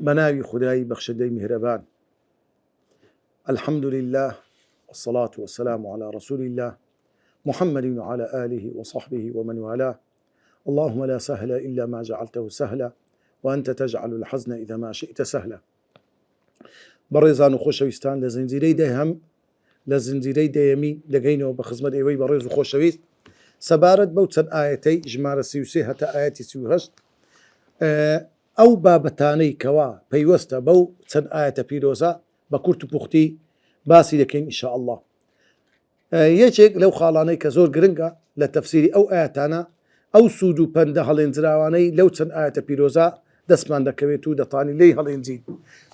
بناوي خداي بخشدي مهربان. الحمد لله والصلاة والسلام على رسول الله محمد وعلى آله وصحبه ومن والاه. اللهم لا سهل إلا ما جعلته سهلا وأنت تجعل الحزن إذا ما شئت سهلا. بەڕێزان و خۆشەویستان لە زنجیرەی دەهەم لە زنجیرەی دەیەمی دەگەینەوە بە خزمەت ئێوەی بەڕێز و خۆشەویست سەبارەت بەو چەند ئاەتەی ژمارە 33 هەتا ئاەتی 38 ئەو بابەتانەی کەوا پەیوەستە بەو چەند ئاەتە پیرۆزە بە کورت و پوختی باسی دەکەین ئینشاء الله. یەکێک لەو خاڵانەی کە زۆر گرنگە لە تەفسیری ئەو ئاەتانە ئەو سوود و پەندە هەڵێنجراوانەی لەو چەند ئاەتە پیرۆزە دەستمان دەکەوێت و دەتوانین لێی هەڵێنجین.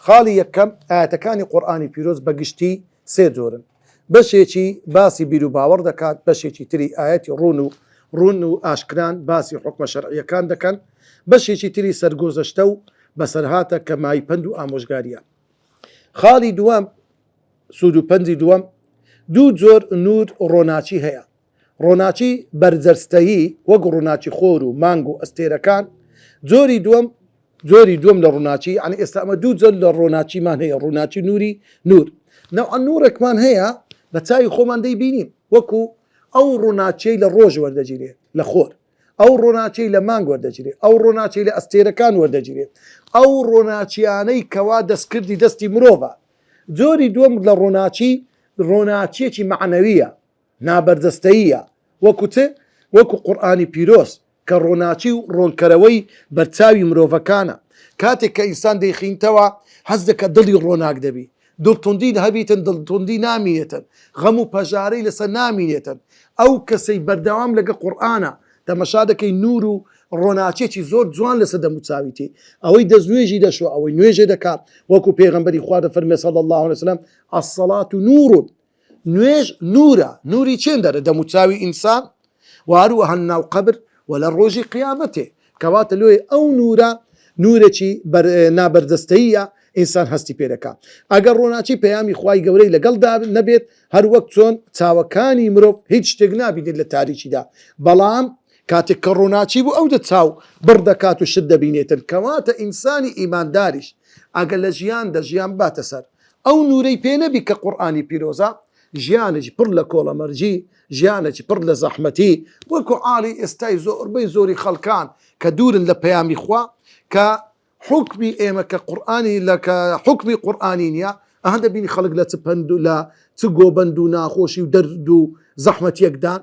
خاڵی یەکەم ئاەتەکانی قورئانی پیرۆز بەگشتی سێ جۆرن. بەشێکی باسی بیر و باوەڕ دەکات، بەشێکی تری ئاەتی ڕوون و ئاشکران باسی حکمە شەرعیەکان دەکەن، بەشێکی تری سەرگۆزەشتە و بەسەرهاتە کە مایپەند و ئامۆژگاریە. خاڵی دووەم سوود و پەنجی دووەم دوو جۆر نور ڕۆناچی هەیە. ڕۆناچی بەرجەستەیی وەک ڕووناچی خۆر و مانگ و ئەستێرەکان. جۆری دووەم لە ڕووناچی یعنی ئێستا ئەمە دوو جۆر لە ڕۆناچیمان هەیە، ڕووناچی نوری نور. نەوعەن نورێکمان هەیە بە چاوی خۆمان دەیبینین، وەکو ئەو ڕووناچیەی لە ڕۆژ وەردەگیرێ لە خۆر، ئەو ڕۆناچیەی لە مانگ وەردەگیرێ، ئەو ڕۆناچیەی لە ئەستێرەکان وەردەگیرێت، ئەو ڕۆناچیانەی کەوا دەستکردی دەستی مرۆڤە. جۆری دووەم لە ڕۆناچیەکی معنەویە، نابەردەستەییە، وەکو قورئانی پیرۆز کە ڕۆناچی و ڕۆنکەرەوەی بەرچاوی مرۆڤەکانە. کاتێک کە ئینسان دەیخینتەوە حەز دەکات دڵی ڕۆناک دەبی، دڵتوندی هەبیتن، دڵتوندی نامینێتن، غەم و پەژارەی لەسەر نامینێتن. ئەو کەسەی بەردەوام لەگە قورئانە تەمەشا دەکەی نور و ڕۆناچێکی زۆر جوان لەسەر دەموچاویتی، ئەوەی دەستنوێژی دەشوە، ئەوەی نوێژێ دەکات، وەکو پێغەمبەری خوا دەفەرمێ صلی الله علیه وسلم الصلاة نور، نوێژ نورە، نوری چێن دەرە دەموچاوی ئینسان و هەروەها ناو قەبر و لە ڕۆژی قیامەتێ. کەواتە لێ ئەو نورێکی نابەردەستەییە ئینسان هەستی پێ دەکات. ئەگەر ڕۆناچی پەیامی خوای گەورەی لەگەڵدا نەبێت، هەروەک چۆن چاوەکانی مرۆڤ هیچ شتێک نابینێت لە تاریکیدا، بەڵام کاتێک کە ڕۆناچی بوو ئەو چاو بڕ دەکات و شت دەبینێتن. کەواتە ئینسانی ئیمانداریش ئەگەر لە ژیان باتە سەر ئەو نورەی پێ نەبی کە قورئانی پیرۆزە، ژیانێکی پڕ لە کۆڵەمەرجی، ژیانێکی پڕ لە زەحمەتی، وەکو عالی ئێستای زۆربەی زۆری خەڵکان کە دوورن لە پەیامی خوا، کە حکمی ئێمە کە قورئانی لەکە حکمی قورئانی نییە، ئەهەن دەبینی خەڵک لە چ پەند و لە چ گۆبەند و ناخۆشی و دەرد و زەحمەتیەکدان.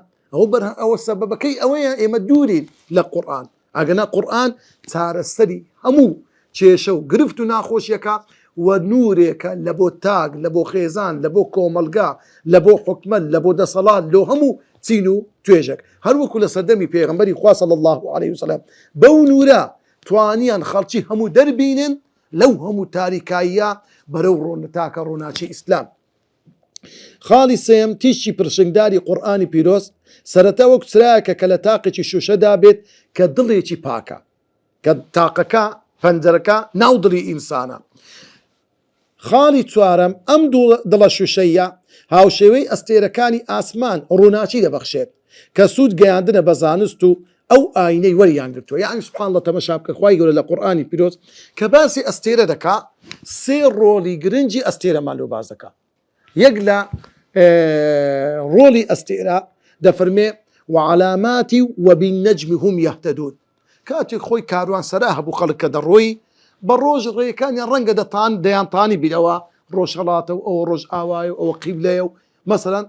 ئەوە سەبەبەکەی ئەوەیە ئێمە دوورین لە قورئان. ئەگەنا قورئان چارەسەری هەموو کێشە و گرفت و ناخۆشیەکە و نورێکە لە بۆ تاگ، لە بۆ خێزان، لە بۆ کۆمەلگا، لە بۆ حکومەت، لە بۆ دەسەڵات، لۆ هەموو چین و توێژێک. هەروەکو لە سەردەمی پێغەمبەری خوا صلی الله علیه وسلم بەو نورە توانیان خەڵکی هەموو دەربینن لەو هەموو تاریکاییە بەرەو ڕۆنتاکە ڕۆناچی ئیسلام. خاڵی سێم تیشی پرشنگداری قورئانی پیرۆز سەرەتا وەک چرایەکە کە لە تاقێکی شوشەدا بێت کە دڵێکی پاکە، کە تاقەکە پەنجەرەکە ناو دڵی ئینسانە. خاڵی چوارەم ئەم دڵە شوشەیە هاوشێوەی ئەستێرەکانی ئاسمان ڕووناچی دەبەخشێت کە سوود گەیاندنە بە زانست و ئەو ئاینەی وەریان گرتووە. یعنی سوبحان الله تەمەشا بکە خوای گەورە لە قورئانی پیرۆز کە باسی ئەستێرە دەکا، سێ ڕۆلی گرنگی ئەستێرەمان لێ باز دەکا. یەک لە ڕۆلی ئەستێرە دەفەرمێ وعلاماتی وبالنجم هم يهتدون. کاتێک خۆی کاروان سەرا هەبوو خەڵک کە دەڕۆی بە ڕۆژ ڕێیەکانیان ڕەنگە دەیانتانی بیرەوە ڕۆژهەڵاتە و ئەوە ڕۆژ ئاوایە و ئەوە قیبلەیە و مەسەلەن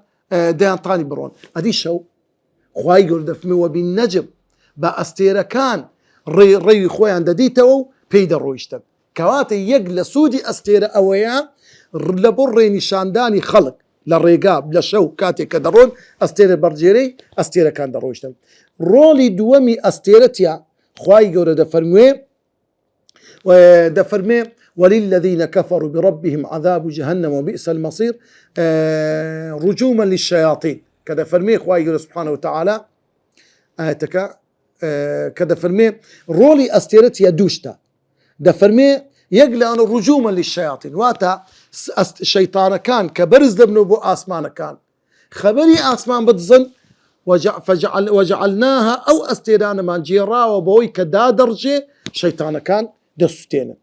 دەیانتانی بڕۆن. ئەدی شەو خوای گەورە دەفەرمێ وبالنجم بە ئەستێرەکان ڕێوی خۆیان دەدیتەوە و پێی دەڕۆیشتن. کەواتە یەک لە سوودی ئەستێرە ئەوەیە لە بۆ ڕێنیشاندانی خەڵک لە ڕێگا لە شەو کاتێک کە دەڕۆن ئەستێرە بەرجێرەی ئەستێرەکان دەڕۆیشتن. ڕۆلی دووەمی ئەستێرەتیا خوای گەورە دەفەرمێ وللذين كفروا بربهم عذاب جهنم وبئس المصير رجوما للشياطين. كذا فرمي خواي سبحانه وتعالى آياتك كذا فرمي رولي أستيرتي دوشتا دفرمي يقل أنا رجوما للشياطين واتا شيطان كان كبرز دبنو بو آسمان كان خبري آسمان بتظن وجعلناها أو أستيران من جيرا وبوي كدا درجة شيطان كان دستين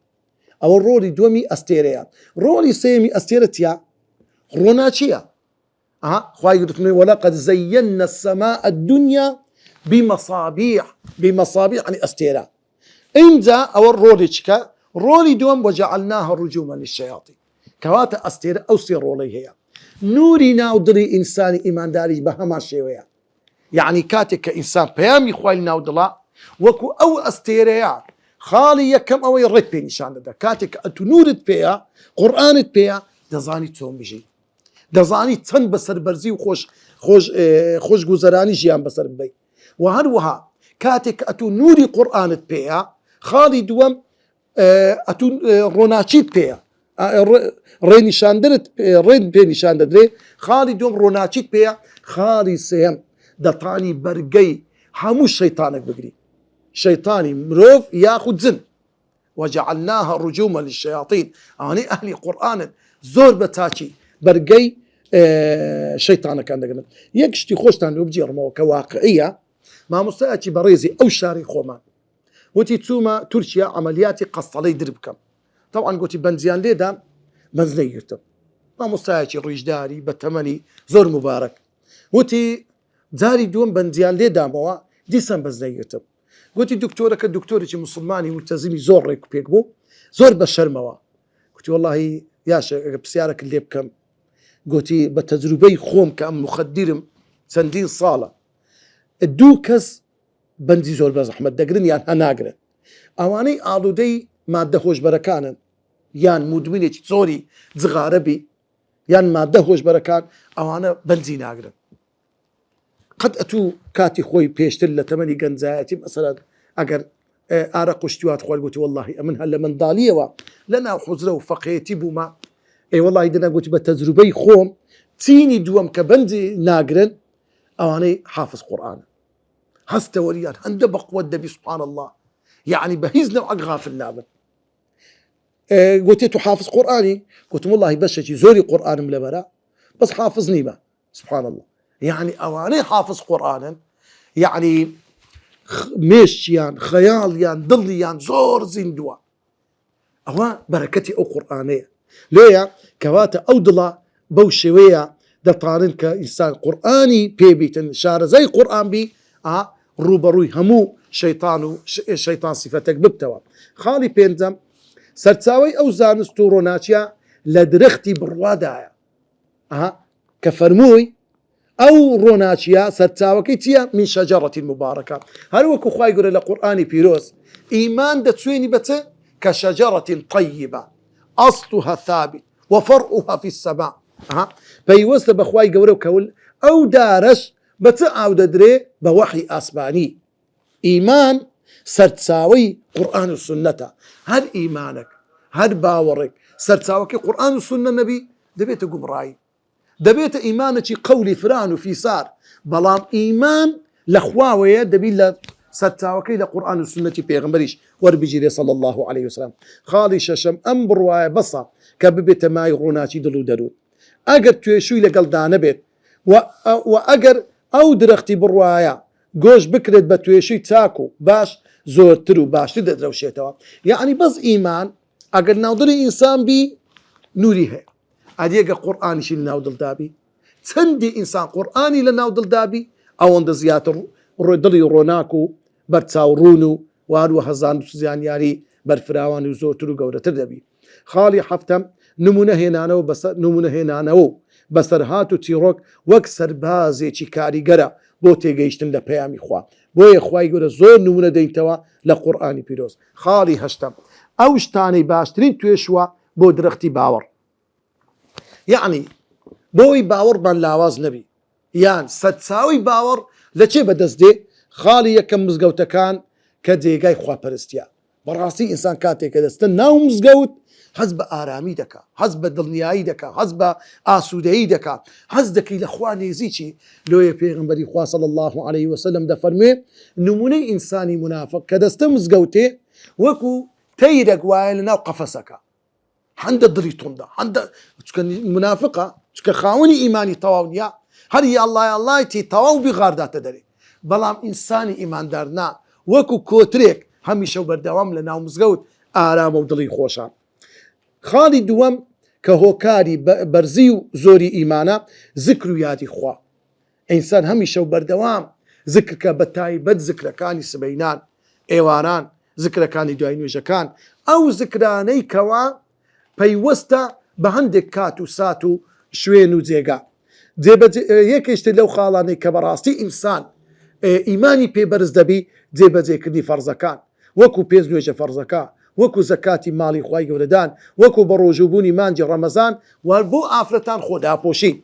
ئەوە ڕۆلی دووەمی ئەستێرەیە. ڕۆلی سێمی ئەستێرەتیا ڕۆناچیە. خوای گوتمێ وەلەقەد زەیەنە السەماء الدنیا بمصابيح يعني ئەستێرە. اینجا ئەوە ڕۆلێکە. ڕۆلی دووەم وجعلناها رجوما للشياطين کەواتە ئەستێرە ئەو سێ ڕۆڵەی هەیە. نوری ناودڵی ئینسانی ئیمانداری بە هەمان شێوەیە. یعنی کاتێک کە ئینسان پەیامی خوای ناودڵا وەکو ئەو ئەستێرەیە خاڵی یەکەم ئەوەی ڕێک پێ نیشان دەدا. کاتێک ئەتو نورت پێیە قورئانت پێیە دەزانی چۆن بژی، دەزانی چەند بەسەربەرزی و خۆش گوزەرانی ژیان بەسەر ببەی. و هەروەها کاتێک ئەتو نوری قورئانت پێیە خاڵی دووەم ئەتو ڕۆناچیت پێیە، ڕێن پێ نیشان دەدرێ. خاڵی دووەم ڕۆناچیت پێیە. خاڵی سێم دەتانی بەرگەی هەموو شەیتانێک بگری، شەیتانی مرۆڤ یاخود جن. وجعلناها رجوما للشياطين ئەوانەی ئەهلی قورئانن زۆر بە تاچی بەرگەی شەیتانەکان دەگرن. یەک شتی خۆشتان لێ بجێڕمەوە کە واقعیە. مامۆستایەکی بەڕێزی ئەو شاری خۆمان وتی چوومە تورکیا عملیاتی قەستەڵەی در بکەم. طبعا گوتی بەنجیان لێدام، بەنج نەیگرتم. مامۆستایەکی ڕیژداری بە تەمەنی زۆر مبارەک وتی جاری دووەم بەنجیان لێدامەوە دیسان بەنج نەیگرتم. گوتی دکتۆرەکە دکتۆرێکی مسلمانی ملتەزمی زۆر ڕێک و پێک بوو، زۆر بە شەرمەوە. گوتی وەڵڵاهی یاشە ئەگەر پرسیارەکە لێ بکەم. گوتی بە تەجروبەی خۆم کە ئەم مخەدیرم چەندین ساڵە دوو کەس بەنجی زۆر بە زەحمەت دەگرن یان هەناگرن. ئەوانەی ئاڵوودەی مادە هۆشبەرەکانن یان مودمینێکی زۆری جغارەبی یان مادە هۆشبەرەکان ئەوانە بەنجی ناگرن. قەت ئەتوو کاتی خۆی پێشتر لە تەمەنی گەنجایەتی مەسەلەن ئەگەر ئارە قوشتیوات خۆی گوتی وەڵڵاهی ئەمن هەر لە منداڵیەوە لەناو حوزرە و فەقێتی بوومە. وەڵڵاهی دەنا گوتی بە تەجروبەی خۆم چینی دووەم کە بەنجی ناگرن ئەوانەی حافظ قورئانە، هەستەوەریان هەندە بەقووەت دەبی سوبحان الله، یعنی بە هیچ نەوعەک غافل نابن. گوتی تو حافظ قورئانی؟ گوتم وەڵڵاهی بەشێکی زۆری قورئانم لەبەرە بەس حافظ نیمە. سبحان الله. يعني ئەوانەی حافظ قورئانن يعني مێشتیان خەیاڵیان دڵیان زۆر زیندووە. ئەوە بەرەکەتی ئەو قورئانەیە. لێیە کەواتە ئەو دڵە بەو شێوەیە دەتوانن کە ئینسان قورئانی پێبیتن شارەزای قورئان بی ڕوبەڕووی هەموو شەیتان و شەیتان سیفەتێک ببتەوە. خاڵی پێنجەم سەرچاوەی ئەو زانست و ڕۆناچیە لە درەختی بڕوادایە. کە فەرمووی ئەو ڕۆناچیە سەرچاوەکەی چییە؟ من شەجەڕەتی مبارەکە. هەروەکو خوای گەورە لە قورئانی پیرۆز ئیمان دەچوێنی بەچە کە شەجەڕەتی طەیبە ئەصلها ثابت وفرعها في السماء. پەیوەستە بە خوای گەورە و کەول ئەو دارەش بە چ ئاو دەدرێ؟ بە وەحی ئاسمانی. ئیمان سەرچاوەی قورئان و سونەتە. هەر ئیمانێک هەر باوەڕێک سەرچاوەکەی قورئان و سونە نەبی دەبێتە گومڕایی، دەبێتە ئیمانێکی قەولی فران و فیسار. بەڵام ئیمان لە خواوەیە دەبی لە سەرچاوەکەی لە قورئان و سونەتی پێغەمبەریش وەربگیرێ صلی الله عليه وسلم. خاڵی شەشەم ئەم بڕوایە بەسە کە ببێتە مای ڕۆناچی دڵ و دەرون. ئەگەر توێشووی لەگەڵدا نەبێت و ئەگەر ئەو درەختی بڕوایە گۆش بکرێت بە توێشوی چاک و باش زۆرتر و باشتر دەدرەوشێتەوە. یعنی بەس ئیمان ئەگەر ناودڵی ئینسان بی نوری هەیە. ئەدێگە قورئانیشی لە ناو دڵدابی چەندی ئینسان قورئانی لە ناو دڵدابی ئەوەندە زیاتر دڵی ڕۆناک و بەرچاوڕوون و واروە هەزان و زیانیاری بەرفراوان و زۆرتر و گەورەتر دەبی. خاڵی حەفتەم نمونە هێنانەوە بەسەرهات و چیرۆک وەک سەربازێکی کاریگەرە بۆ تێگەیشتن لە پەیامی خوا. بۆیە خوای گەورە زۆر نمونە دەیتەوە لە قورئانی پیرۆز. خاڵی هەشتەم ئەو شتانەی باشترین توێشوە بۆ درەختی باوەڕ. یعنی بۆی باوەڕمان لاواز نەبی یان سەرچاوی باوەڕ لە چێ بەدەست دێ؟ خاڵی یەکەم مزگەوتەکان کە جێگای خواپەرستیە. بەڕاستی ئینسان کاتێک کە دەستە ناو مزگەوت حەز بە ئارامی دەکا، حەز بە دڵنیایی دەکا، حەز بە ئاسوودەیی دەکا، حەز دەکەی لە خوا نێزیی. لۆیە پێغەمبەری خوا صلی الله عليه وسلم دەفەرمێ نمونەی ئینسانی منافق کە دەستە مزگەوتێ وەکو تەیرێک وایە لە ناو قەفەسەکە، هەندە دڵی توندا، هەندە منافقە چکە خاوەنی ئیمانی تەواو نییە، هەر یاڵڵای تەواو بغارداتە دەرێ. بەڵام ئینسانی ئیماندار نا وەکو کۆترێک هەمیشە و بەردەوام لە ناو مزگەوت ئارامە و دڵی خۆشە. خاڵی دووەم کە هۆکاری بەرزی و زۆری ئیمانە زکر و یادی خوا. ئینسان هەمیشە و بەردەوام زکرکە بە تایبەت زکرەکانی سبەینان ئێواران زکرەکانی دوای نوێژەکان ئەو زکرانەی کەوا پەیوەستە بە هەندێک کات و سات و شوێن و جێگا. یەکێشتر لەو خاڵانەی کە بەڕاستی ئینسان ئیمانی پێبەرز دەبی جێبەجێکردنی فەرزەکان وەکو پێنج نوێژە فەرزەکە وەکو زەکاتی ماڵی خوای گەورەدان وەکو بە ڕۆژوبوونی مانجی ڕەمەزان و بۆ ئافرەتان خۆداپۆشین.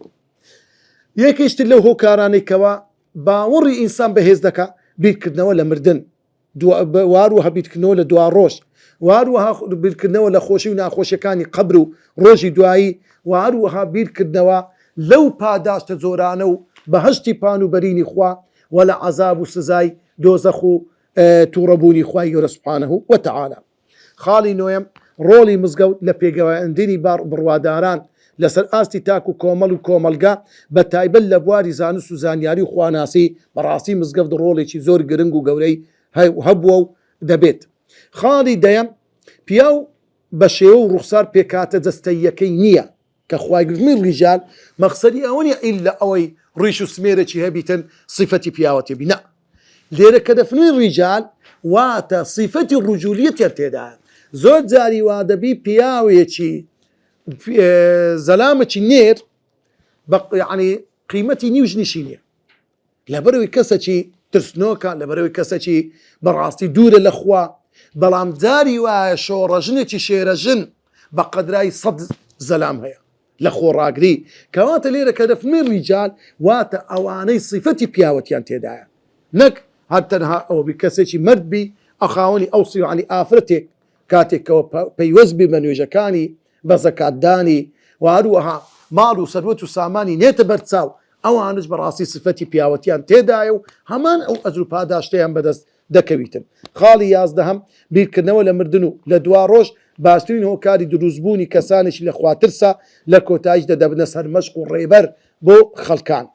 یەکێشتر لەو هۆکارانەی کەوا باوەڕی ئینسان بەهێز دەکا بیرکردنەوە لە مردن واروەها بیرکردنەوە لە دوا ڕۆژ واروەها بیرکردنەوە لە خۆشی و ناخۆشیەکانی قەبر و ڕۆژی دوایی واروەها بیرکردنەوە لەو پاداشتە زۆرانە و بەهەشتی پان و بەرینی خوا و لە عەزاب و سزای دۆزەخ و تووڕەبوونی خوای گەورە سوبحانەهو وتەعالا. خاڵی نۆیەم ڕۆڵی مزگەوت لە پێگەوەندنی بڕواداران لەسەر ئاستی تاک و کۆمەڵ و کۆمەلگا بە تایبەت لە بواری زانست و زانیاری و خواناسی بەڕاستی مزگەوت ڕۆڵێکی زۆر گرنگ و گەورەی هەبووە و دەبێت. خاڵی دەیەم پیا و بە شێوە و ڕوخسار پێکاتە جەستەییەکەی نییە کە خوایگرتنی ڕیژال مەقسەدی ئەوە نیە ئیلا ئەوەی ڕیش و سمێرەی هەبیتن صفەتی پیاوەتی بینە لێرە کە دەفنووی ڕیژال واتە صفەتی ڕوجولیەتیان تێدایە. زۆر جاری وا دەبی پیاوێکی زەلامەکی نێر ینی قیمەتی نیوژ نیشی نییە لەبەرەوەی کەسێکی ترسنۆکە لەبەرەوەی کەسێکی بەڕاستی دوورە لە خوا بەڵام جاری وایە شۆڕەژنێکی شێرەژن بە قەدرای 100 زەلام هەیە لە خۆڕاگری کەواتە لێرە کە دەفنووی ڕیجال واتە ئەوانەی صفەتی پیاوەتیان تێدایە نەک هەر تەنها ئەوە کەسێکی مردبی ئەخاوەنی ئەو سیوانی ئافرەتێک کاتێکەوە پەیوەست بی بە نوێژەکانی بە زەکاتدانی و هەروەها ماڵ و سەروەت و سامانی نێتە بەرچاو ئەوانش بەڕاستی صفەتی پیاوەتیان تێدایە و هەمان ئەو ئەجر و پاداشتیان بەدەست دەکەویتن. خاڵی 11 بیرکردنەوە لە مردن و لە دوا ڕۆژ باشترین هۆکاری دروستبوونی کەسانێکی لە خواترسە لە کۆتاییشدا دەبنە سەر مەشق و ڕێبەر بۆ خەڵکان.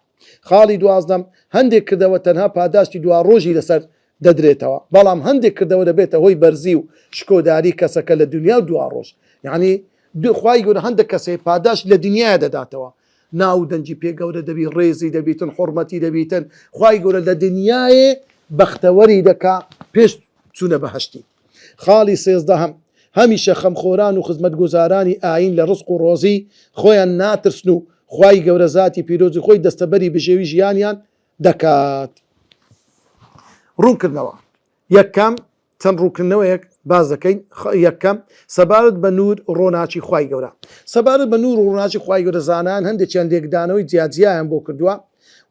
خاڵی 12 هەندێک کردەوە تەنها پاداشتی دوا ڕۆژی لەسەر دەدرێتەوە بەڵام هەندێک کردەوە دەبێتە هۆی بەرزی و شکۆداری کەسەکە لە دنیا و دوا ڕۆژ یعنی خوای گەورە هەندێک کەسێ پاداش لە دنیاە دەداتەوە ناو دەنجی پێگەورە دەبی ڕێزی دەبیتن حڕمەتی دەبیتن خوای گەورە لە دنیاە بەختەوەری دەکا پێش چوونە بەهەشتی. خاڵی 13 هەمیشە خەمخۆران و خزمەتگوزارانی ئاین لە ڕزق و ڕۆزی خۆیان ناترسن و خوای گەورە زاتی پیرۆزی خۆی دەستەبەری بژێوی ژیانیان دەکات. ڕوونکردنەوە یەکەم چەند ڕووکردنەوەیەک باز دەکەین. یەکەم سەبارەت بە نور ڕۆناچی خوای گەورە سەبارەت بە نور ڕۆناچی خوای گەورە زانان هەندێکیان لێکدانەوەی جیاجیایان بۆ کردووە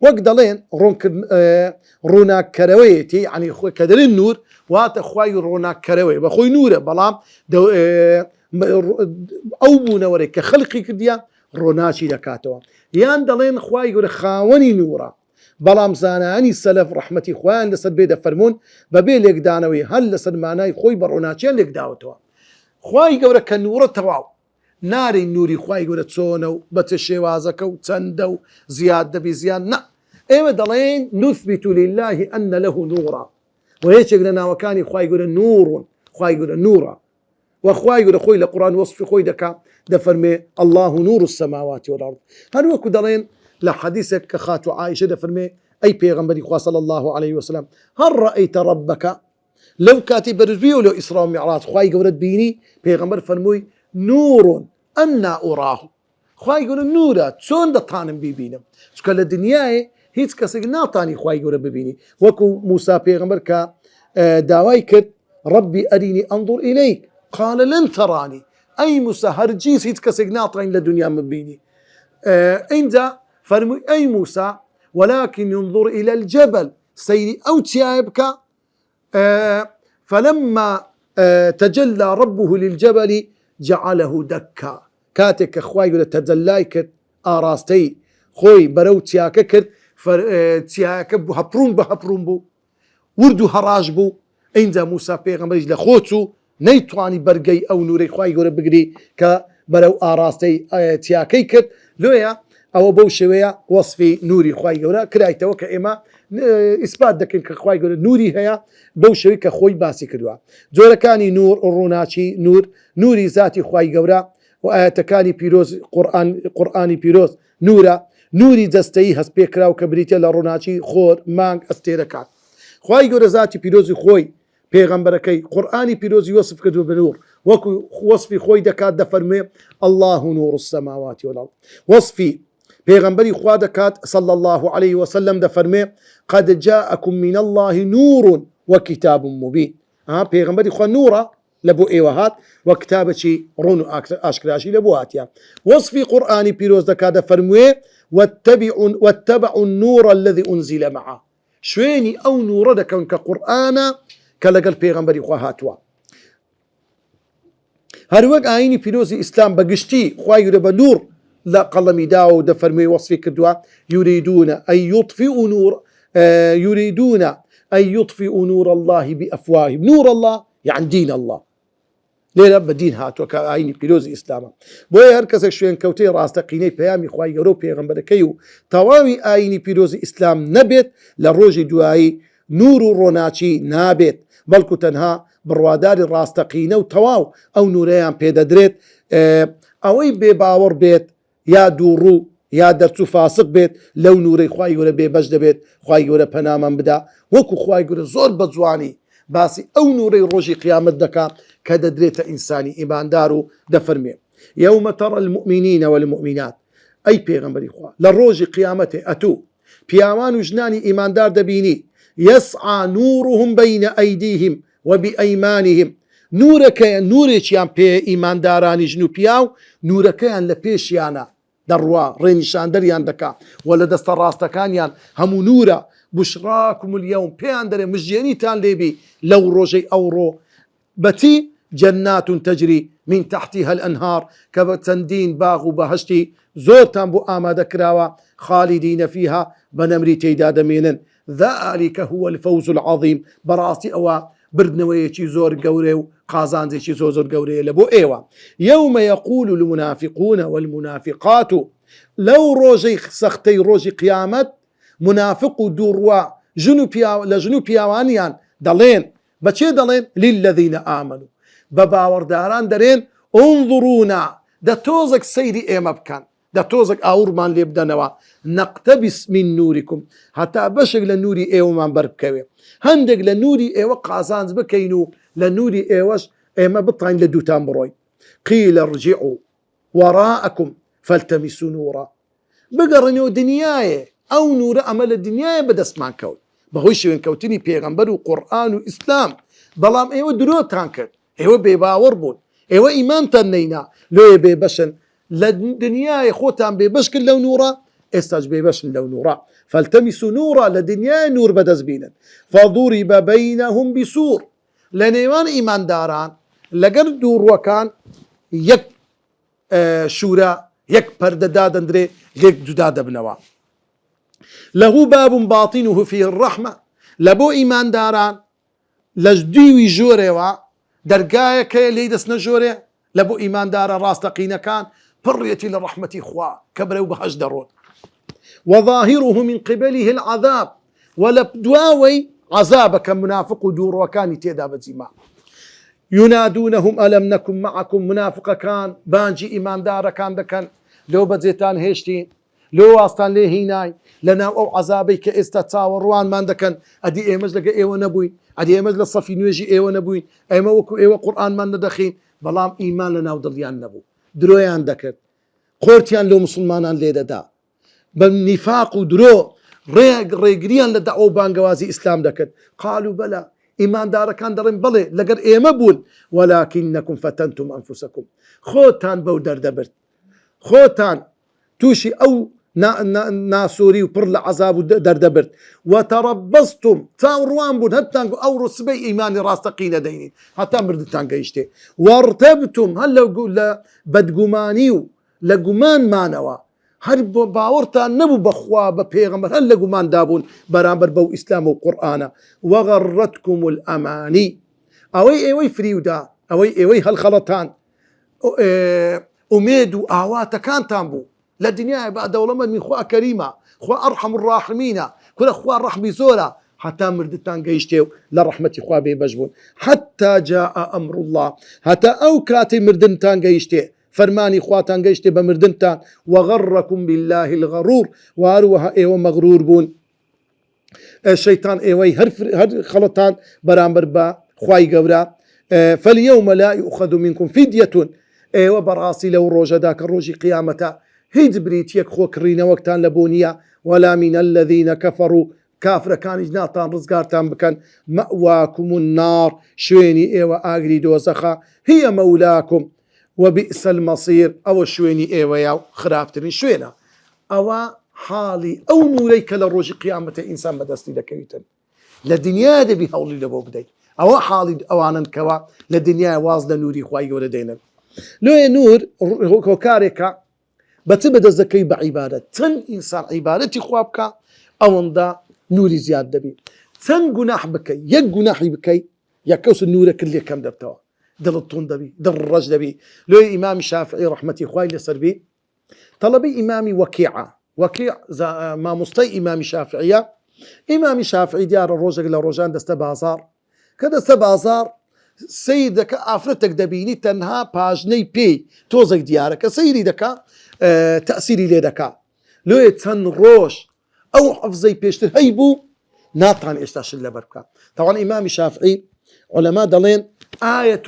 وەک دەڵێن ڕووناکەرەوەیەتی عنی خۆی کە دەڵێن نور واتە خوای ڕۆناکەرەوەی بە خۆی نورە بەڵام ئەو بوونەوەرێک کە خەڵقی کردیە ڕۆناچی دەکاتەوە یان دەڵێن خوای گەورە خاوەنی نورە بەڵام زانانی سەلەف ڕەحمەتی خۆیان لەسەر بێ دەفەرمونون بەبێ لێکدانەوەی هەر لەسەر مانای خۆی بە ڕۆناچیان لێکداوەتەوە. خوای گەورە کە نورە تەواو ناری نوری خوای گەورە چۆنە و بە چه شێوازەکە و چەندە و زیاد دەبی زیان نە ئێمە دەڵێن نوثبت لله ئەن له نورا و هیچێک لە ناوەکانی خوای گەورە نورون خوای گەورە نورە و خوای گەورە خۆی لە قورئان وەصفی خۆی دەکا دەفەرمێ الله نور السماوات والأرض هەروەکو دەڵێن لە حەدیثێک کە خاتو عایشە دەفەرمێ ئەی پێغەمبەری خوا صلی الله عليه وسلم هل رأيت ربك لەو کاتی بەرزبوویە و لەو ئیسرا و میعراج خوای گەورەت بینی پێغەمبەر فەرمووی نور ئەنا ئوراه خوای گەورە نورە چۆن دەتانم بیبینم چونکە لە دنیاە هیچ کەسێک ناتانی خوای گەورە ببینی وەکو موسا پێغەمبەر کە داوای کرد ربی ئەرینی ئەنظر ئیلەیک قال لن ترانی ئەی موسا هەرگیز هیچ کەسێک ناتوانین لە دنیا ببینی اینجا فرمووی ئەی موسا ولكن ينظر إلى الجبل سيري أو تيابك فلما تجلى ربه للجبل جعله دكا كاتك أخواي ولا تجلايك آراستي خوي برو تياك كر تياك بهبرون بو وردو هراج بو إنزا موسى بيغمبرج لخوتو نيتواني برقي أو نوري خواي ولا بقري كبرو آراستي تياكي كر لويا ئەوە بەو شێوەیە وەصفی نوری خوای گەورە کرایتەوە کە ئێمە ئیسپات دەکەین کە خوای گەورە نوری هەیە بەو شێوەی کە خۆی باسی کردووە. جۆرەکانی نور ڕووناچی نوری ذاتی خوای گەورە وآياتكاني بيروز قرآني بيروز نورا نوري دستي هس بيكرا وكبريتي لروناتي خور مانك استيركات خواهي قول ذاتي بيروزي خوي پیغمبركي قرآني بيروزي وصف كدو بنور وكو وصفي خوي دكات دفرمي الله نور السماوات والأرض وصفي پیغمبري خوا دكات صلى الله عليه وسلم دفرمي قد جاءكم من الله نور وكتاب مبين پیغمبري خوا نورا لبو ايوهات وكتابتي رونو اشكراشي لبواتيا وصفي قرآني بيروز دكات دفرمي واتبعوا النور الذي أنزل معه شويني أو نور دكون كقرآن كلقل پیغمبري خوا هاتوا هروق آيني بيروزي إسلام بقشتي خوا يرب نور لا قلمي داو دفرمي وصفي كدوا يريدون أن يطفئوا نور الله بأفواههم نور الله يعني دين الله ليه بدين هاتوا كآيني بيروزي إسلاما بوي هركسك شوين كوتي راستقيني بيامي خواهي يرو پیغمبركيو تواوي آيني بيروزي إسلام نبت لروج دوائي نور روناتي نابت بلكو تنها بروادار راستقينه وتواو أو نوريان بيدا دريت أوي بباور بيت يا دورو يا درتو فاسق بيت لو نوري خواهي يقول بيبجد بيت خواهي يقول بنامان بدا وكو خواهي يقول زور بزواني باسي أو نوري روجي قيامت دكا كدا دريت إنساني إيمان دارو دفرمي يوم ترى المؤمنين والمؤمنات أي بيغمبري خواه للروجي قيامته أتو بيامان وجناني إيمان دار دبيني يسعى نورهم بين أيديهم وبأيمانهم نورك يان بي إيمان داراني جنو بياو نورك يان لبيش يانا دروا رينشان دريان دكا ولا دست راستكان يان همو نورا بشراكم اليوم بيان دري مجيني تان ليبي لو روجي أورو بتي جنات تجري من تحتها الأنهار كبتندين باغ بهشتي زورتان بو آماد كراوا خالدين فيها بنمري تيداد مينن ذلك هو الفوز العظيم براسي أوا بردنويتي زور قوري قازان زيشي زور قوري لبو ايوا يوم يقول المنافقون والمنافقات لو روجي سختي روجي قيامت منافق دوروا لجنو بياوانيان دلين بچه دلين للذين آمنوا بباور داران درين انظرونا دا توزك سيري ايما بكان دا توزك اورمان لي بدنوا نقتبس من نوركم حتى بشق لنوري ايو من بربكوي هندق لنوري ايو قازانز بكينو لنوري ايوش ايما بطعين لدوتان بروي قيل ارجعوا وراءكم فالتمسوا نورا بقرنو دنياي او نور امل الدنياي بدس مان كوت بهوش وين كوتني بيغمبر وقرآن وإسلام بلام ايو درو تانكت ايو بيباور بون ايو ايمان تنينا لو بيبشن لدنياي خوتان بيبشكل لو نورا استاج بيبشن لو نورا فالتمسوا نورا لدنياي نور بدز بينا فضرب بينهم بسور لنيوان ايمان داران لقر دور وكان يك شورا يك پردداد اندري يك جداد بنوا له باب باطنه فيه الرحمة لبو إيمان داران لجديوي جوري وا درقايا كي ليدس نجوري لبو إيمان داران راستقين كان بريتي لرحمة خوا كبروا بهج درون وظاهره من قبله العذاب ولبدواوي عذابك منافق دور وكان تيدا بزيما ينادونهم ألم نكن معكم منافق كان بانجي إيمان دار كان دكان لو بزيتان هيشتين لو واستان ليه هيناي لنا او عذابي كاستتصاور روان ما عندكن ادي اي مجلق اي ونبوي ادي اي مجلس صفي نوجي اي ونبوي اي موكو اي قران ما ندخين بلام ايمان لنا ودليان نبو دروي عندك قورتيان لو مسلمانان ليدا بالنفاق درو ريغريان لدعو بانغوازي اسلام دكت قالوا بلى ايمان دار كان درن بلي لقر اي مبول ولكنكم فتنتم انفسكم خوتان بودر دبرت خوتان توشي او ناسوري وبر العذاب دردبرت وتربصتم تاوروان بود هتانقو او رسبي ايماني راستقين دينين حتى مرد تانقيشتي وارتبتم هل لو قول بدقمانيو لقمان مانوا هل باورتان نبو بخوا ببيغمبر هل لقمان دابون برامبر بو اسلام وقرآن وغرتكم الاماني اوي فريودا اوي هالخلطان اميدو اواتا كان تامبو للدنيا بعد ولما من خوا كريمة خوا أرحم الراحمين كل أخوة الرحمة زورا حتى مردتان قيشتيو لرحمة خوا بيبجبون حتى جاء أمر الله حتى أو كاتي مردتان قيشتي فرماني خواتان قيشت بمردنتان وغركم بالله الغرور واروها ايوه مغرور بون الشيطان ايوه هر خلطان برامبر با خواي قورا فاليوم لا يؤخذ منكم فدية ايوه براسي لو روجا داك الروجي قيامته هيد بريتيك خو كرينا وقتان لبونيا ولا من الذين كفروا كافر كان جناتان رزقارتان بكن مأواكم النار شويني ايوه اغري دوزخا هي مولاكم وبئس المصير او شويني ايوه يا خرابتني شوينا او حالي او نوريك للروج قيامة انسان بدستي دكيتن لدنيا دبي هولي لبو بدي او حالي اوانا كوا لدنيا واز لنوري خواي ولدينا لو نور هوكاريكا بتبدا زكي بعباده تن انسان عبادتي خوابك او اندا نوري زياد دبي تن جناح بكي يك جناحي بكي يكوس النور كل كم دبتوا دل الطون دبي دل الرج دبي لو امام الشافعي رحمتي خوي لسربي طلبي امامي وكيع ما مستي امام الشافعيه امام الشافعي ديار الروجك لروجان دست بازار كدست بازار سيدك افرتك دبيني تنها باجني بي توزك ديارك سيري دكا تأثيري لدكا لو تن روش او حفظي بيشتر هيبو ناطعن اشتاش اللبركا طبعا امام الشافعي علماء دلين آية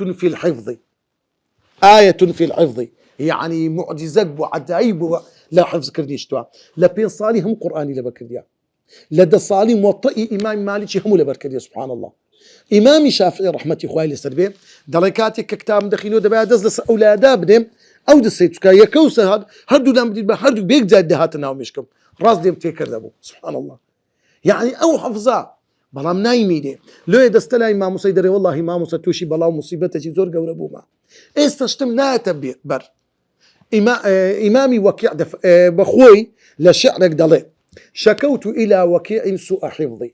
في الحفظ يعني معجزة وعجائب لا حفظ كرديشتوا لبين صالي هم قرآني لبكرديا لدى صالي موطئي إمام مالكي هم لبكرديا سبحان الله إمام الشافعي رحمتي خوالي لسربي دلكاتي ككتاب دخينو دبا دزلس أولادا بدم أو دسيتوكا يكوسا هاد هردو دام بدي هردو بيك زاد دهاتنا ومشكم راس ديم تيكر دابو سبحان الله يعني أو حفظا بلام نايمي دي لو يدستلا إمام سيدري والله إمام ستوشي بلا مصيبته زور قوربو ما استشتم لا تبر إمامي وكيع بخوي لشعرك دلي شكوت إلى وكيع سوء حفظي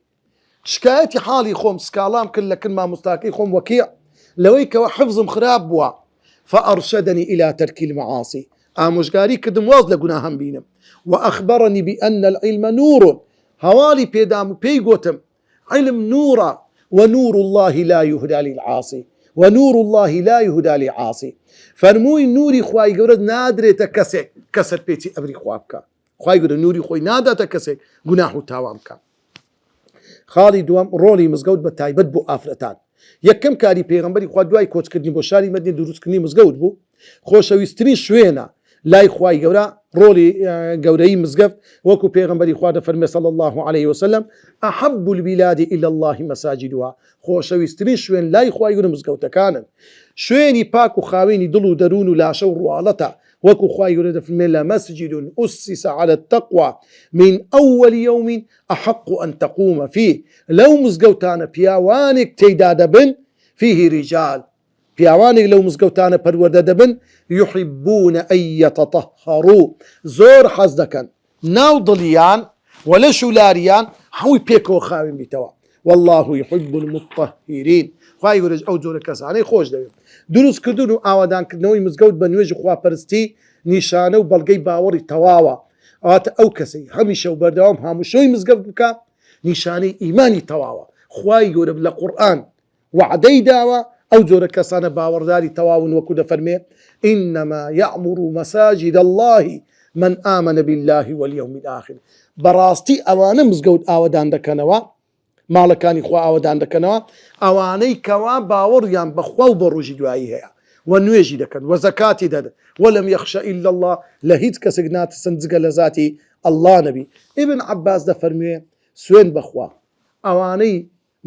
شكايتي حالي خوم سكالام كل ما مستاكي خوم وكيع لويك وحفظ مخراب بوا فأرشدني إلى ترك المعاصي آمشقاري كدم واز لقناهم بينم وأخبرني بأن العلم نور هوالي بيدام بيقوتم علم نورا ونور الله لا يهدى للعاصي فرموي نوري خواي قورد نادري تكسي كسر بيتي أبري خوابك خواي قورد نوري خوي نادا تكسي قناحو تاوامك خالي دوام رولي مزقود بتايبت بو آفرتان يكم كاري پیغمبري خوا دوای کوچ کردنی بو شاری مدینه دروست کردنی مزگەوت بوو خۆشەویستترین شوێنە لای خوای گەورە ڕۆڵی گەورەی مزگەوت وەکو پێغەمبەری خوا دەفەرمێ صلی الله عليه وسلم أحب البلاد إلى الله مساجدها خۆشەویستترین شوێن لای خوای گەورە مزگەوتەکانن شوێنی پاک و خاوێنی دڵ و دەروون و لاشە و ڕواڵەتە وەکو خوای گەورە دەفەرمێ لمسجد أسس على التقوى من أول يوم أحق أن تقوم فيه لو مزگەوتانە پیاوانێک تێیدا دەبن فيه رجال پیاوانێک لەو مزگەوتانە پەروەردە دەبن يحبون أن يتطهروا زۆر حەز دەکەن ناو دڵیان وەلە شولاریان هەمووی پێکەوە خاوێن بیتەوە والله يحب المطهرين خوای گەورە ئەو جۆرە کەسانەی خۆش دەوێت دروستکردن و ئاوادانکردنەوەی مزگەوت بە نوێژی خواپەرستی نیشانە و بەڵگەی باوەڕی تەواوە ئەواتە ئەو کەسەی هەمیشە و بەردەوام هاموشۆی مزگەوت بکە نیشانەی ئیمانی تەواوە خوای گەورە لە قورئان وعدەی داوە ئەو جۆرە کەسانە باوەڕداری تەواون وەکو دەفەرمێ إنما يعمر مساجد الله من آمن بالله واليوم الآخر بەڕاستی ئەوانە مزگەوت ئاوەدان دەکەنەوە ماڵەکانی خوا ئاوەدان دەکەنەوە ئەوانەی کەوا باوەڕیان بەخوا و بە ڕۆژی دوایی هەیە و نوێژی دەکەن و زەکاتی دەدەن وەلەم یەخشە ئیلا الله لە هیچ کەسێک ناترسن جگە لە زاتی ئەڵڵا نەبی ئیبن عەباس دەفەرموێ سوێن بەخوا ئەوانەی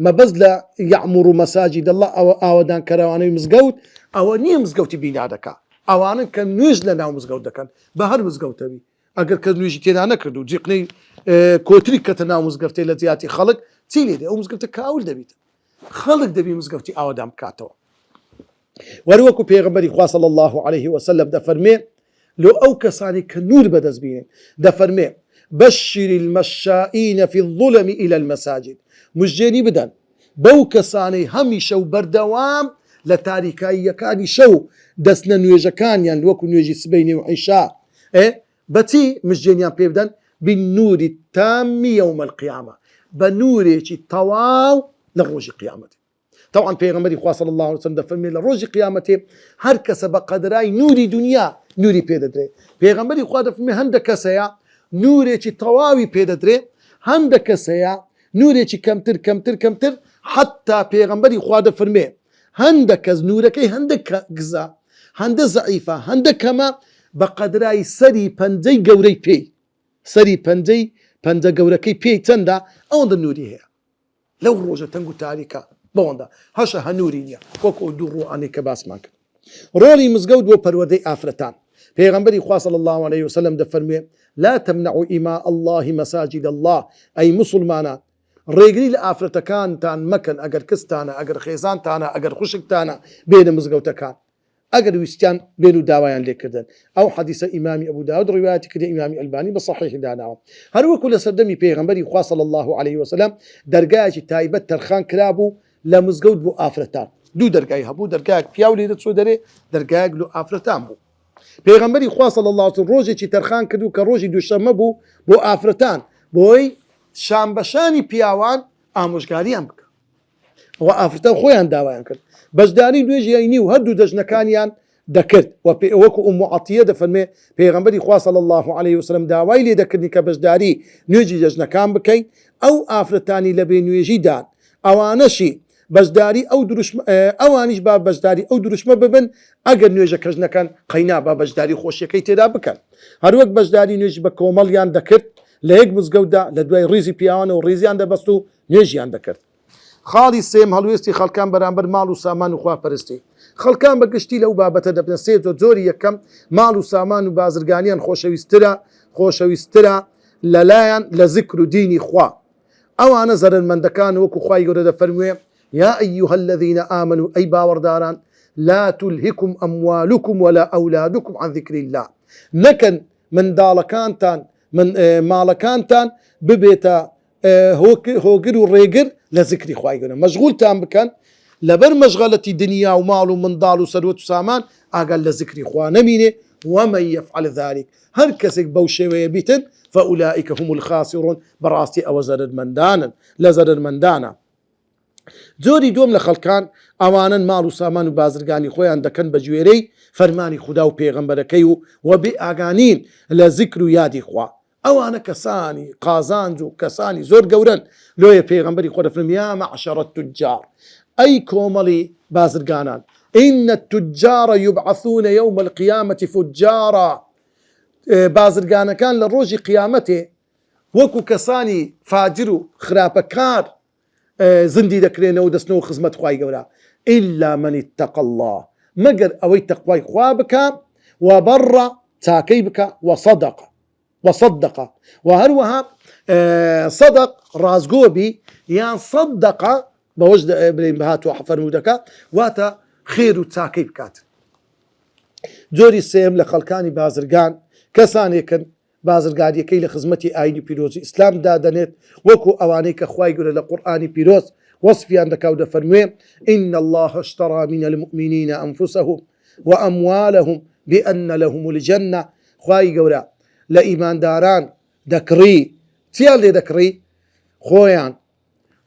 مەبەز لە یەعمر مەساجید الله ئاوەدان کەرەوانەی مزگەوت ئەوە نییە مزگەوتی بینا دەکا ئەوانن کە نوێژ لە ناو مزگەوت دەکەن بە هەر مزگەوتەوی ئەگەر کە نوێژی تێدا نەکرد و جیقنەی کۆتری کەتە ناو مزگەوتەی لە زیاتی خەڵک چی لێ دێ ئەو مزگەوتە کاول دەبیت خەڵک دەبی مزگەوتی ئاوەدان بکاتەوە وەروەکو پێغەمبەری خوا صلی الله عليه وسلم دەفەرمێ لۆ ئەو کەسانی کە نور بەدەست بینن دەفەرمێ بشر المشائين في الظلم إلى المساجد مژدێنی بدەن بەو کەسانەی هەمیشە و بەردەوام لە تاریکاییەکانی شەو دەستنە نوێژەکانیان وەکو نوێژی سبەینی و عیشا بەچی مژدێنیان پێ بدەن بالنور التام يوم القيامة بنورێکی تەواو لە ڕۆژی قیامەت طبعا پیغمبری خوا صلی الله علیه وسلم دفرمی لروج قیامته هر کس بقدرای نوری دنیا نوری پیددره پیغمبری خوا دفرمی هند کسیا نوری چی تواوی پیددره هند کسیا نوری چی کمتر حتی پیغمبری خوا دفرمی هند کس نورکی هند گزا هند ضعیفه هند کما بقدرای سری پنجی گوری پی سری پنجه گورکی پی چنده اون در نوری هیا لو روجه تنگو تاریکا بوندا هشا هنورينيا وكو دورو اني كباس ماك رولي مزقود وبرودي افرتان پیغمبري خوا صلى الله عليه وسلم دفرمي لا تمنعوا إماء الله مساجد الله اي مسلمانا ريقري لافرتكان تان مكن اگر كستانا اگر خيزان تانا اگر خشك تانا بين مزقوتكان اگر ويستان بينو داويان لكردن او حديث امام ابو داود روايات كده امام الباني بصحيح دانا هر وكل سردمي پیغمبري خوا صلى الله عليه وسلم درجاج تايبت ترخان كلابو لمزقود بو آفرتان دو درگاهی هبو درگاه پیاولی دت سودره درگاه لو آفرتان بو پیغمبری خوا صلی الله علیه و سلم روزی چی ترخان کردو که روزی دوشنبه بو بو آفرتان بوی شامبشانی پیاوان آموزگاریان بکن و آفرتان خویان داوایان کرد بجداری دویجی اینی و هر دو دجنکانیان دکرد و وکو ام عطیه دفرمه پیغمبری خوا صلی الله علیه و سلم داوای لی دکردنی که بجداری نویجی دجنکان بکی او آفرتانی لبی نویجی دان اوانشی بەشداری ئەو ئەوانیش با بەشداری ئەو دروشمە ببن ئەگەر نوێژە کەژنەکان قەینا با بەشداری خۆشیەکەی تێدا بکەن هەروەک بەشداری نوێژ بە کۆمەڵیان دەکرد لە یەک مزگەوتدا لە دوای ڕیزی پیاوانە و ڕیزیان دەبەست و نوێژیان دەکرد خاڵی سێم هەڵوێستی خەڵکان بەرامبەر ماڵ و سامان و خواپەرستی خەڵکان بەگشتی لەو بابەتە دەبنە سێ زۆری یەکەم ماڵ و سامان و بازرگانیان خۆشەویستترە لەلایەن لە ذکر و دینی خوا ئەوانە زەرمەندەکان وەکو خوای گەورە دەفەرموێ يا أيها الذين آمنوا أي باورداران لا تلهكم أموالكم ولا أولادكم عن ذكر الله نكن من دالكانتان من مالكانتان ببيتا هوجر وريجر لذكر خوايجنا مشغول تام بكن لبر مشغلة دنيا ومال ومن دال وثروة وسامان أقل لذكر خوانا مينه ومن يفعل ذلك هر كسك بوشي ويبيتن فأولئك هم الخاسرون براستي أو زرر مندانا لزرر مندانا زۆری دوم لە خەڵکان ئەوانن ماڵ و سامان و بازرگانی خۆیان دەکەن بە گوێرەی فەرمانی خوددا و پێغەمبەرەکەی و بێ ئاگانین لە ذکر و یادی خوا ئەوانە کەسانی قازانج و کەسانی زۆر گەورن لۆیە پێغەمبەری خۆ دەفەرمێ یا معشەرە التجار ئەی کۆمەڵی بازرگانان إن التجار يبعثون يوم القيامة فجارا بازرگانەکان لە ڕۆژی قیامەتێ وەکو کەسانی فاجر و خراپەکار زندي دكرينا ودسنو خزمت خواي قورا إلا من اتقى الله مقر أوي تقوي خوابك وبر تاكيبك وصدق وهروها صدق رازقوبي يعني صدق بوجد ابن بهات وحفرمودك واتا خير تاكيبكات جوري السيم لخلكاني بازرقان كساني كن بازرگاریەکەی لە خزمەتی ئاینی پیرۆزی ئیسلام دادەنێت وەکو ئەوانەی کە خوای گەورە لە قورئانی پیرۆز وەصفیان دەکاو دەفەرموێ إن الله اشترى من المؤمنين أنفسهم وأموالهم بأن لهم الجنة خوای گەورە لە ئیمانداران دەکڕی چیان لێ دەکڕی خۆیان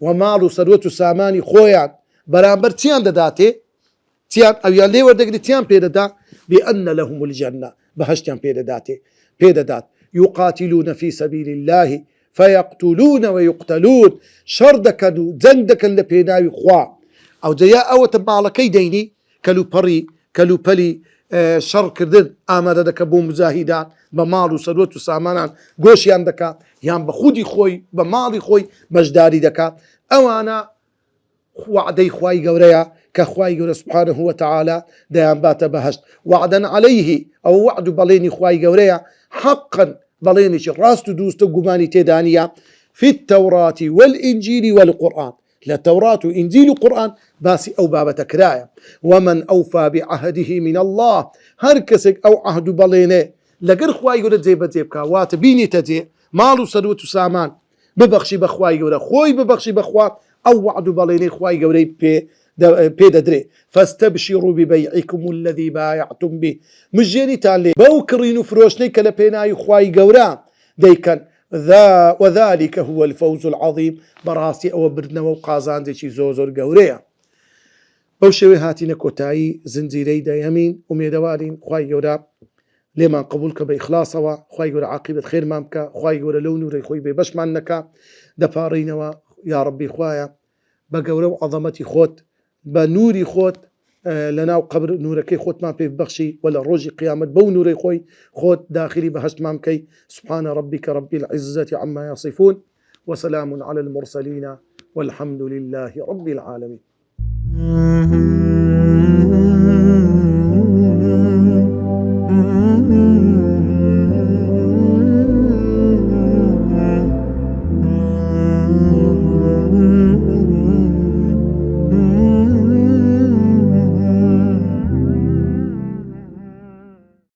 و ماڵ و سەروەت و سامانی خۆیان بەرامبەر چیان دەداتێ چیان ئەویان لێ وەردەگری چیان پێدەدا بأن لهم الجنة بەهەشتیان پێدەدات يقاتلون في سبيل الله فيقتلون ويقتلون شردكن جندكن لبيناوي خوا او جيا او تبالكي ديني كلو بري شر كردن اماده دك بو مجاهدان بمال وسروت وسامانان غوشيان دكا يان بخودي خوي بمالي خوي مجداري دكا او انا وعدي خواي غوريا كخواي غور سبحانه وتعالى ديان بات بهشت وعدا عليه او وعد بليني خواي غوريا حقا بلينش راست دوست قماني تدانيا في التوراة والإنجيل والقرآن لا توراة وإنجيل وقرآن باسي أو بابة كرايا ومن أوفى بعهده من الله هركسك أو عهد بلينه لقر خواي يقول زي بزيبكا واتبيني تجي مالو سدوت سامان ببخشي بخواي يقول خوي ببخشي بخوا أو وعد بلينه خواي يقول بيددري فاستبشروا ببيعكم الذي بايعتم به مجيني تالي بوكرين فروشني كلبيناي خواي قورا ديكن وذلك هو الفوز العظيم براسي او بردنا وقازان دي شي زوزور قوريا بەو شێوەیە هاتینە کۆتایی زنجیرەی دەیەمین و مێدەوارین خوای گەورە لێمان قبول کە بە ئیخلاسەوە، خوای گەورە عاقبەت خێرمان بکە، خوای گەورە لەو نورەی خۆی بێبەشمان نەکا. دەپاڕینەوە یا ڕەبی خوایە بە گەورە و عەظەمەتی خۆت، بە نوری خۆت لەناو قبر نورەکەی خۆتمان پێ ببەخشی و لە ڕۆژی قیامەت بەو نورەی خۆی خۆت داخلی بەهەشتمان بکەی. سبحان ربك رب العزة عما يصفون وسلام على المرسلين والحمد لله رب العالمين.